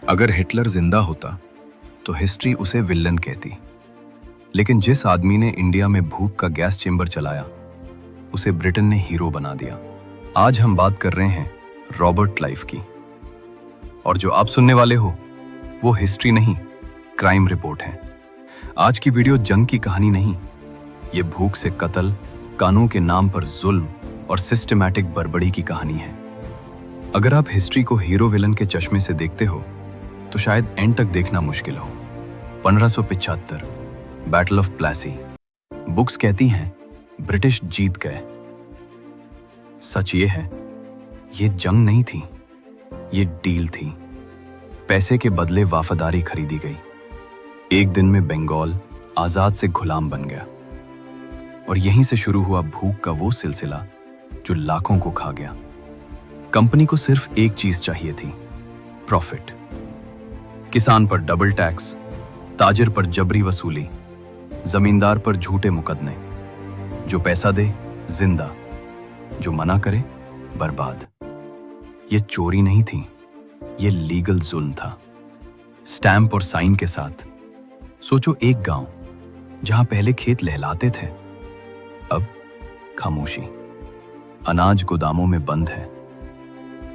अगर हिटलर जिंदा होता तो हिस्ट्री उसे विलन कहती, लेकिन जिस आदमी ने इंडिया में भूख का गैस चेंबर चलाया उसे ब्रिटेन ने हीरो बना दिया। आज हम बात कर रहे हैं रॉबर्ट क्लाइव की, और जो आप सुनने वाले हो वो हिस्ट्री नहीं, क्राइम रिपोर्ट है। आज की वीडियो जंग की कहानी नहीं, ये भूख से कत्ल, कानून के नाम पर जुल्म और सिस्टमैटिक बर्बरी की कहानी है। अगर आप हिस्ट्री को हीरो विलन के चश्मे से देखते हो तो शायद एंड तक देखना मुश्किल हो। 1575 बैटल ऑफ प्लेसी। बुक्स कहती हैं ब्रिटिश जीत गए। सच ये है, ये जंग नहीं थी, ये डील थी। पैसे के बदले वफादारी खरीदी गई। एक दिन में बंगाल आजाद से गुलाम बन गया, और यहीं से शुरू हुआ भूख का वो सिलसिला जो लाखों को खा गया। कंपनी को सिर्फ एक चीज चाहिए थी, प्रॉफिट। किसान पर डबल टैक्स, ताजिर पर जबरी वसूली, जमींदार पर झूठे मुकदमे। जो पैसा दे जिंदा, जो मना करे बर्बाद। ये चोरी नहीं थी, ये लीगल जुल्म था, स्टैंप और साइन के साथ। सोचो, एक गांव जहां पहले खेत लहलाते थे, अब खामोशी। अनाज गोदामों में बंद है,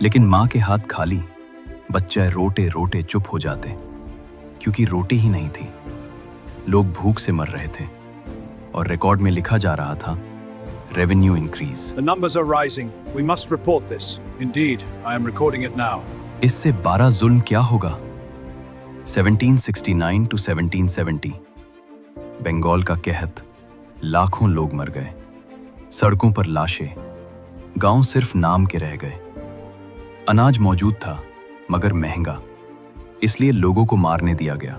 लेकिन मां के हाथ खाली। बच्चे रोटे रोटे चुप हो जाते, क्योंकि रोटी ही नहीं थी। लोग भूख से मर रहे थे, और रिकॉर्ड में लिखा जा रहा था, revenue increase. The numbers are rising. We must report this. Indeed, I am recording it now. इससे 12 जुल्म क्या होगा? 1769 to 1770 बंगाल का कहत, लाखों लोग मर गए। सड़कों पर लाशें, गांव सिर्फ नाम के रह गए। अनाज मौजूद था मगर महंगा, इसलिए लोगों को मारने दिया गया।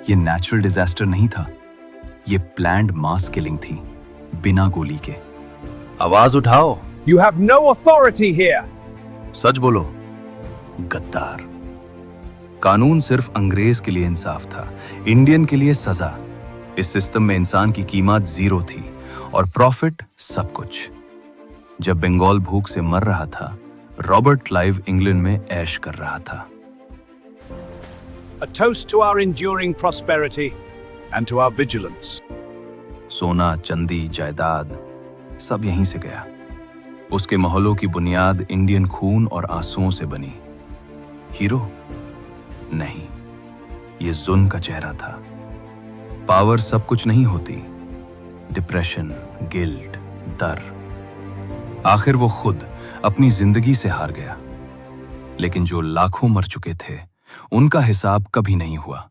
ये नेचुरल डिजास्टर नहीं था, ये प्लान्ड मास किलिंग थी, बिना गोली के। आवाज उठाओ, You have no authority here. सच बोलो। गद्दार। कानून सिर्फ अंग्रेज के लिए इंसाफ था, इंडियन के लिए सजा। इस सिस्टम में इंसान की कीमत जीरो थी और प्रॉफिट सब कुछ। जब बंगाल भूख से मर रहा था, रॉबर्ट क्लाइव इंग्लैंड में ऐश कर रहा था। A toast to our enduring prosperity and to our vigilance. सोना, चांदी, जायदाद सब यहीं से गया। उसके महलों की बुनियाद इंडियन खून और आंसुओं से बनी। हीरो नहीं, ये जुल्म का चेहरा था। पावर सब कुछ नहीं होती, डिप्रेशन, गिल्ट, डर। आखिर वो खुद अपनी जिंदगी से हार गया। लेकिन जो लाखों मर चुके थे, उनका हिसाब कभी नहीं हुआ।